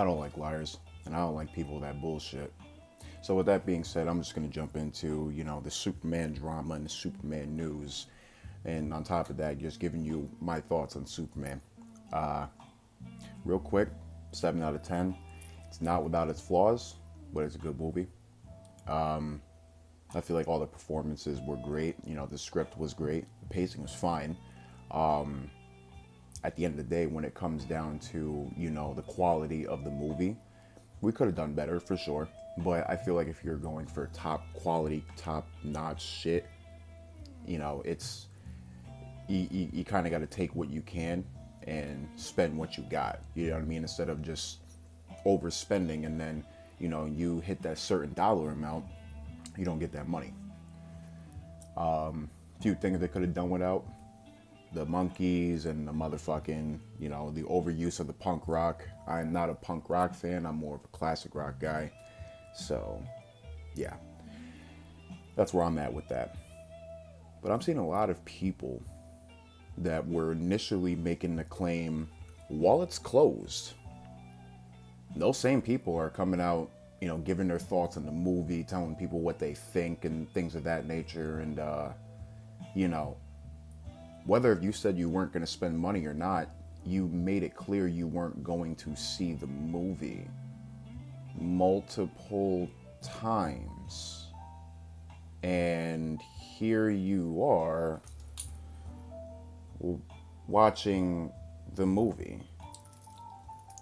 I don't like liars, and I don't like people that bullshit. So with that being said, I'm just gonna jump into the Superman drama and the Superman news, and on top of that, just giving you my thoughts on Superman. Uh, Real quick, 7 out of 10. It's not without its flaws, but it's a good movie. I feel like all the performances were great. The script was great, the pacing was fine. At the end of the day, when it comes down to the quality of the movie, we could have done better for sure. But I feel like if you're going for top quality, top notch shit, it's you kind of got to take what you can and spend what you got. You know what I mean? Instead of just overspending and then you hit that certain dollar amount, you don't get that money. Few things they could have done without: the monkeys and the motherfucking, the overuse of the punk rock. I'm not a punk rock fan. I'm more of a classic rock guy. So, yeah, that's where I'm at with that. But I'm seeing a lot of people that were initially making the claim while it's closed. Those same people are coming out, giving their thoughts on the movie, telling people what they think and things of that nature. And, you know, whether you said you weren't going to spend money or not, you made it clear you weren't going to see the movie multiple times. And here you are watching the movie.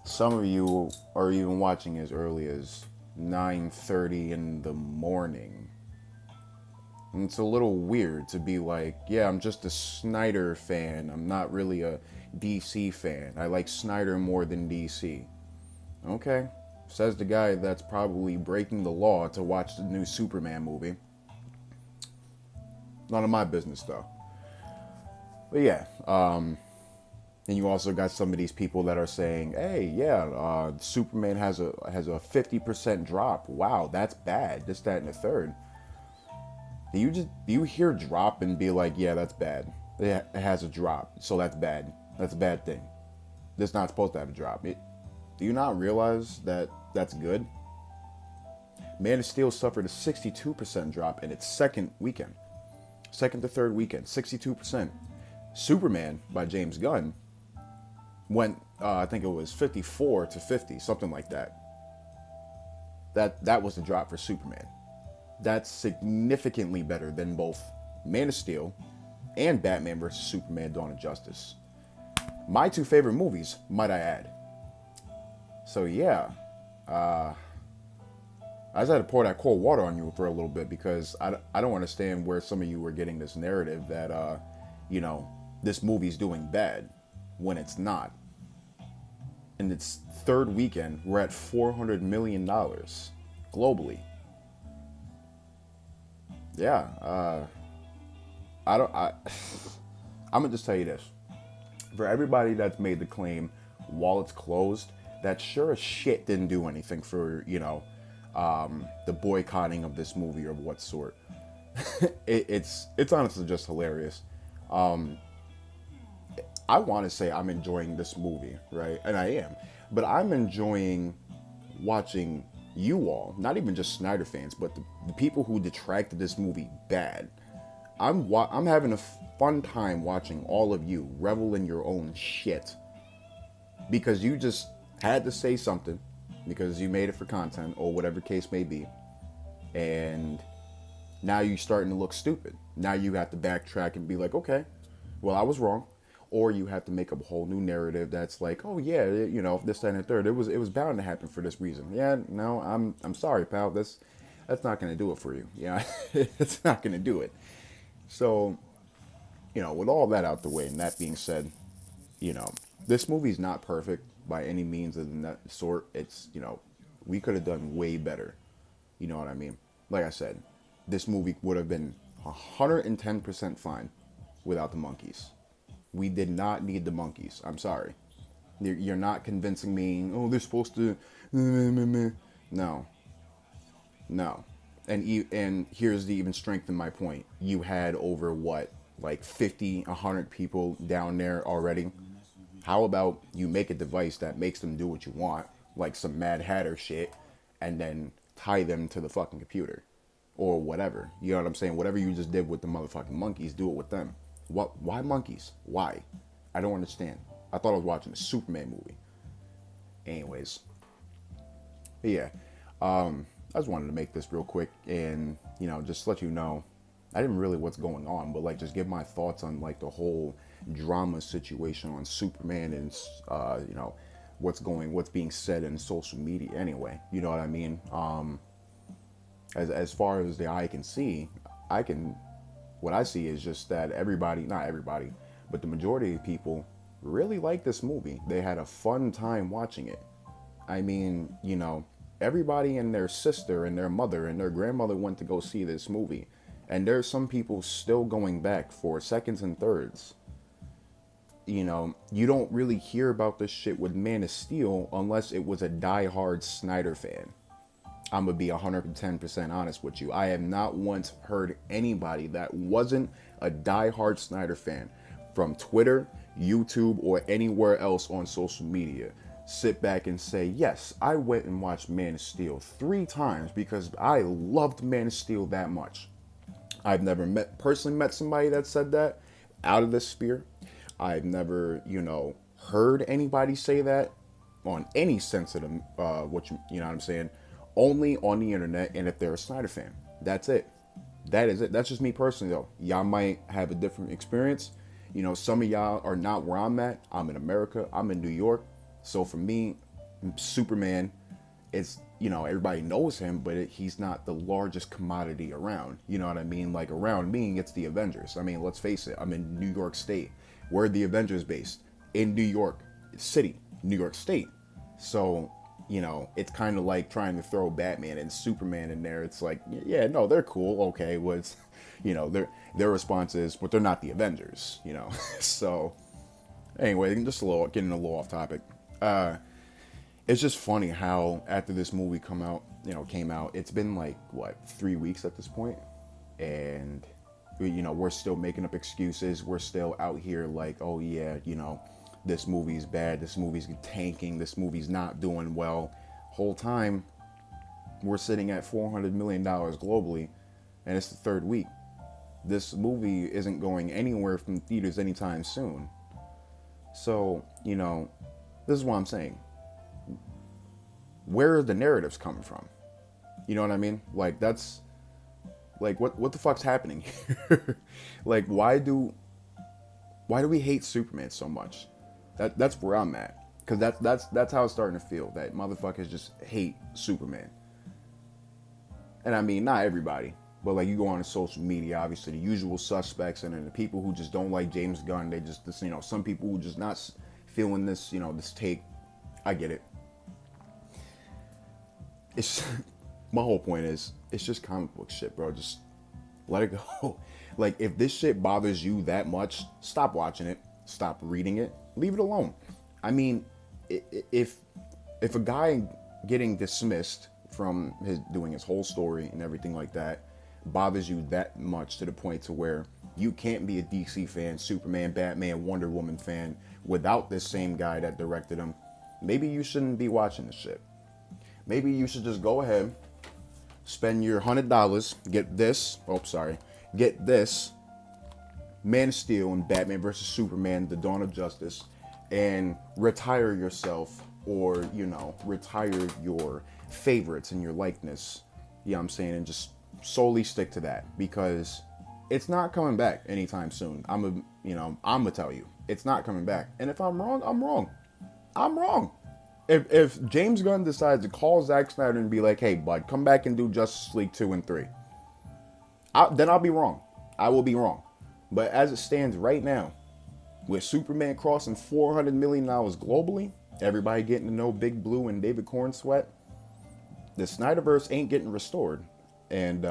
Some of you are even watching as early as 9:30 in the morning. And it's a little weird to be like, yeah, I'm just a Snyder fan. I'm not really a DC fan. I like Snyder more than DC. Okay. Says the guy that's probably breaking the law to watch the new Superman movie. None of my business, though. But yeah, and you also got some of these people that are saying, "Hey, yeah, Superman has a 50% drop. Wow, that's bad. This, that, and the third." Do you hear drop and be like, "Yeah, that's bad. It has a drop, so that's bad. That's a bad thing. It's not supposed to have a drop." Do you not realize that that's good? Man of Steel suffered a 62% drop in its second to third weekend, 62%. Superman by James Gunn went, I think it was 54 to 50, something like that. That was the drop for Superman. That's significantly better than both Man of Steel and Batman vs. Superman: Dawn of Justice. My two favorite movies, might I add. So yeah, I just had to pour that cold water on you for a little bit because I don't understand where some of you were getting this narrative that, this movie's doing bad when it's not. In its third weekend, we're at $400 million globally. Yeah, I don't. I'm gonna just tell you this: for everybody that's made the claim while it's closed, that sure as shit didn't do anything for the boycotting of this movie or what sort. It's honestly just hilarious. I want to say I'm enjoying this movie, right? And I am. But I'm enjoying watching you all, not even just Snyder fans, but the people who detracted this movie bad. I'm having a fun time watching all of you revel in your own shit because you just had to say something because you made it for content or whatever case may be. And now you're starting to look stupid. Now you have to backtrack and be like, okay, well, I was wrong. Or you have to make up a whole new narrative that's like, oh yeah, this, that, and the third. It was bound to happen for this reason. Yeah, no, I'm sorry, pal. That's not gonna do it for you. Yeah, it's not gonna do it. So, with all that out the way, and that being said, you know, this movie's not perfect by any means of that sort. It's we could have done way better. You know what I mean? Like I said, this movie would have been 110% fine without the monkeys. We did not need the monkeys. I'm sorry. You're not convincing me. Oh, they're supposed to. No, no. And here's the even strength in my point. You had over what, like 50, 100 people down there already. How about you make a device that makes them do what you want like some Mad Hatter shit, and then tie them to the fucking computer or whatever. You know what I'm saying? Whatever you just did with the motherfucking monkeys, do it with them. What? Why monkeys? Why? I don't understand. I thought I was watching a Superman movie. Anyways, but yeah, I just wanted to make this real quick and just let you know. I didn't really what's going on, but like just give my thoughts on like the whole drama situation on Superman and what's being said in social media. Anyway, you know what I mean. As far as the eye can see, what I see is just that everybody, not everybody, but the majority of people really like this movie. They had a fun time watching it. I mean, everybody and their sister and their mother and their grandmother went to go see this movie. And there's some people still going back for seconds and thirds. You don't really hear about this shit with Man of Steel unless it was a diehard Snyder fan. I'm going to be 110% honest with you. I have not once heard anybody that wasn't a diehard Snyder fan from Twitter, YouTube, or anywhere else on social media sit back and say, yes, I went and watched Man of Steel 3 times because I loved Man of Steel that much. I've never personally met somebody that said that out of this sphere. I've never, heard anybody say that on any sensitive, you know what I'm saying? Only on the internet, and if they're a Snyder fan. That's it. That is it. That's just me personally, though. Y'all might have a different experience. Some of y'all are not where I'm at. I'm in America. I'm in New York. So for me, Superman, it's, everybody knows him, but he's not the largest commodity around. You know what I mean? Like around me, it's the Avengers. I mean, let's face it. I'm in New York State. Where are the Avengers based? In New York City, New York State. So, it's kind of like trying to throw Batman and Superman in there. It's like, yeah, no, they're cool. Okay, what's, their response is, but they're not the Avengers, So, anyway, just getting a little off topic. It's just funny how after this movie came out, it's been like, 3 weeks at this point, and we're still making up excuses. We're still out here like, oh yeah, this movie's bad, this movie's tanking, this movie's not doing well. Whole time, we're sitting at $400 million globally, and it's the 3rd week. This movie isn't going anywhere from theaters anytime soon. So, this is what I'm saying. Where are the narratives coming from? You know what I mean? Like, that's, like, what the fuck's happening here? Like, why do we hate Superman so much? That's where I'm at. Because that's how it's starting to feel. That motherfuckers just hate Superman. And I mean, not everybody. But like, you go on social media, obviously the usual suspects, and then the people who just don't like James Gunn, they just, some people who just not feeling this, this take. I get it. It's my whole point is, it's just comic book shit, bro. Just let it go. Like, if this shit bothers you that much, stop watching it. Stop reading it. Leave it alone. I mean, if a guy getting dismissed from doing his whole story and everything like that bothers you that much to the point to where you can't be a DC fan, Superman, Batman, Wonder Woman fan without this same guy that directed him, maybe you shouldn't be watching this shit. Maybe you should just go ahead, spend your $100, get this Man of Steel and Batman vs. Superman, The Dawn of Justice, and retire yourself, or, retire your favorites and your likeness, you know what I'm saying, and just solely stick to that, because it's not coming back anytime soon. I'm gonna tell you, it's not coming back. And if I'm wrong, I'm wrong. I'm wrong. If James Gunn decides to call Zack Snyder and be like, hey, bud, come back and do Justice League 2 and 3, then I'll be wrong. I will be wrong. But as it stands right now, with Superman crossing $400 million globally, everybody getting to know Big Blue and David Cornsweet, the Snyderverse ain't getting restored. And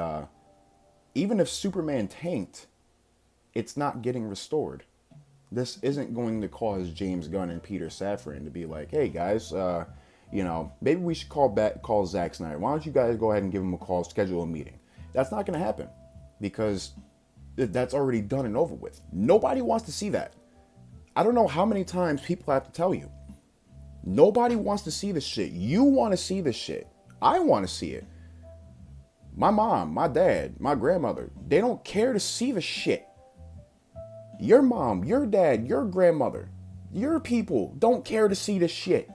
even if Superman tanked, it's not getting restored. This isn't going to cause James Gunn and Peter Safran to be like, hey guys, maybe we should call Zack Snyder. Why don't you guys go ahead and give him a call, schedule a meeting? That's not going to happen, because that's already done and over with. Nobody wants to see that. I don't know how many times people have to tell you. Nobody wants to see this shit. You want to see this shit. I want to see it. My mom, my dad, my grandmother, they don't care to see the shit. Your mom, your dad, your grandmother, your people don't care to see this shit.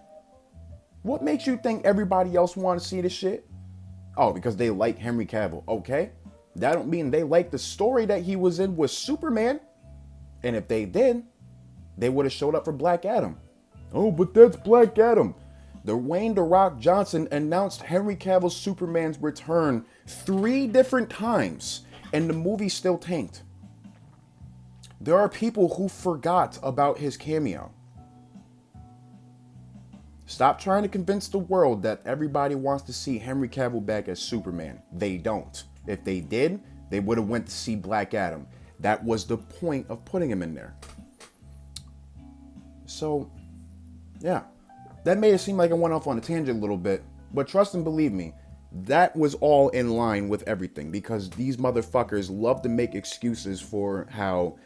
What makes you think everybody else want to see this shit? Oh, because they like Henry Cavill. Okay. That don't mean they like the story that he was in with Superman. And if they did, they would have showed up for Black Adam. Oh, but that's Black Adam. Dwayne "The Rock" Johnson announced Henry Cavill's Superman's return 3 different times, and the movie still tanked. There are people who forgot about his cameo. Stop trying to convince the world that everybody wants to see Henry Cavill back as Superman. They don't. If they did, they would have went to see Black Adam. That was the point of putting him in there. So, yeah. That made it seem like I went off on a tangent a little bit, but trust and believe me, that was all in line with everything, because these motherfuckers love to make excuses for how,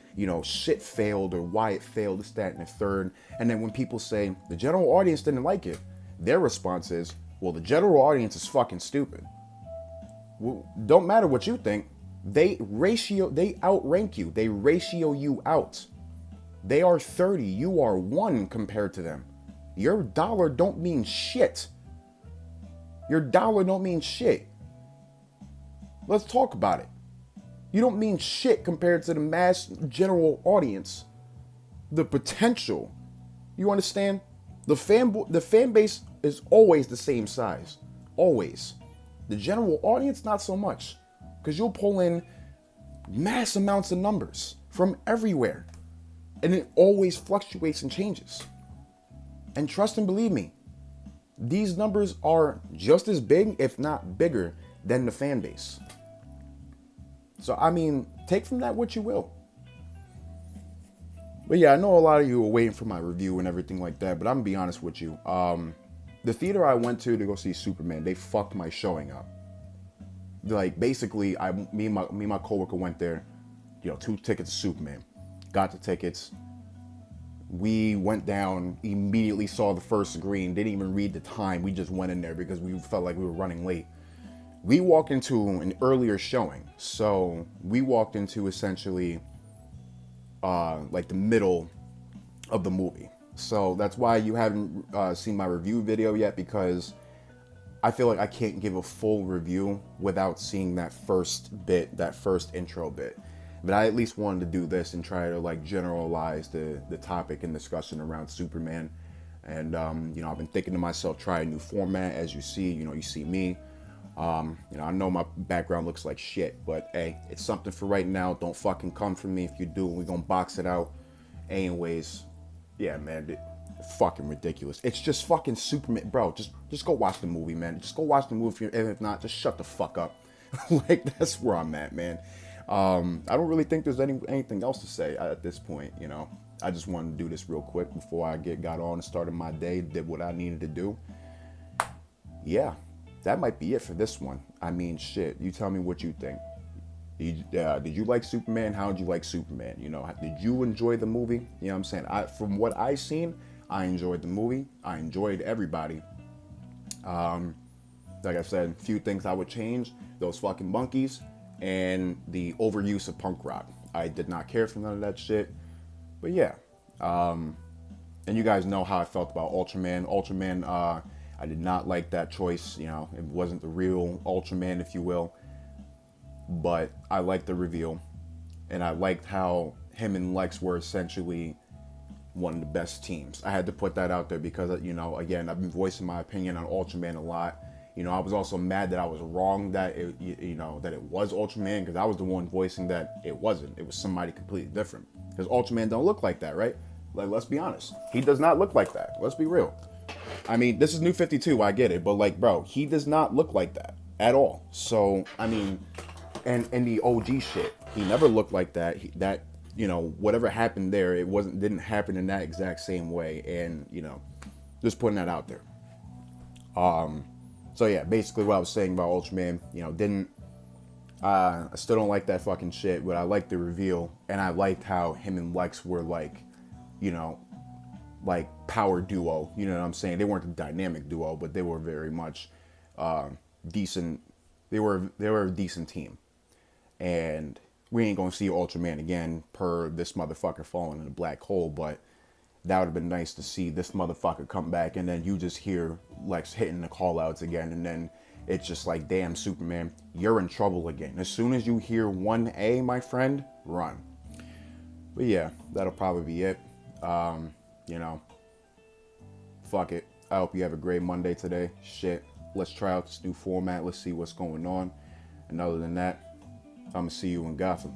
shit failed or why it failed, this, that, and the third. And then when people say the general audience didn't like it, their response is, well, the general audience is fucking stupid. Well, don't matter what you think. They outrank you. They ratio you out. They are 30. You are 1 compared to them. Your dollar don't mean shit. Your dollar don't mean shit. Let's talk about it. You don't mean shit compared to the mass general audience. The potential. You understand? The fan base is always the same size. Always. The general audience, not so much. Because you'll pull in mass amounts of numbers from everywhere. And it always fluctuates and changes. And trust and believe me, these numbers are just as big, if not bigger, than the fan base. So, I mean, take from that what you will. But yeah, I know a lot of you were waiting for my review and everything like that, but I'm gonna be honest with you. The theater I went to go see Superman, they fucked my showing up. Like, basically, me and my coworker went there, 2 tickets to Superman. Got the tickets. We went down, immediately saw the first screen, didn't even read the time. We just went in there because we felt like we were running late. We walked into an earlier showing. So we walked into essentially like the middle of the movie. So that's why you haven't seen my review video yet, because I feel like I can't give a full review without seeing that first bit, that first intro bit. But I at least wanted to do this and try to generalize the topic and discussion around Superman. And, I've been thinking to myself, try a new format. As you see, you see me. I know my background looks like shit, but hey, it's something for right now. Don't fucking come for me. If you do, we're going to box it out. Anyways, yeah, man, fucking ridiculous. It's just fucking Superman. Bro, just go watch the movie, man. Just go watch the movie. And if not, just shut the fuck up. That's where I'm at, man. I don't really think there's anything else to say at this point, I just wanted to do this real quick before I got on and started my day, did what I needed to do. Yeah, that might be it for this one. I mean, shit, you tell me what you think. Did you like Superman? How did you like Superman? Did you enjoy the movie? You know what I'm saying? From what I've seen, I enjoyed the movie. I enjoyed everybody. Like I said, a few things I would change. Those fucking monkeys. And the overuse of punk rock. I did not care for none of that shit. But yeah. And you guys know how I felt about Ultraman. Ultraman, I did not like that choice. It wasn't the real Ultraman, if you will. But I liked the reveal. And I liked how him and Lex were essentially one of the best teams. I had to put that out there because, again, I've been voicing my opinion on Ultraman a lot. I was also mad that I was wrong that it was Ultraman, because I was the one voicing that it wasn't. It was somebody completely different. Because Ultraman don't look like that, right? Like, let's be honest. He does not look like that. Let's be real. I mean, this is New 52, I get it. But, bro, he does not look like that at all. So, I mean, and the OG shit, he never looked like that. Whatever happened there, didn't happen in that exact same way. And, just putting that out there. So yeah, basically what I was saying about Ultraman, I still don't like that fucking shit, but I liked the reveal, and I liked how him and Lex were like power duo. You know what I'm saying? They weren't a dynamic duo, but they were very much decent. They were a decent team, and we ain't gonna see Ultraman again per this motherfucker falling in a black hole. But that would have been nice to see this motherfucker come back, and then you just hear Lex hitting the call outs again, and then it's just like, damn, Superman, you're in trouble again. As soon as you hear 1A, my friend, run. But yeah, that'll probably be it. You know, fuck it. I hope you have a great Monday today. Shit, let's try out this new format. Let's see what's going on. And other than that, I'm gonna see you in Gotham.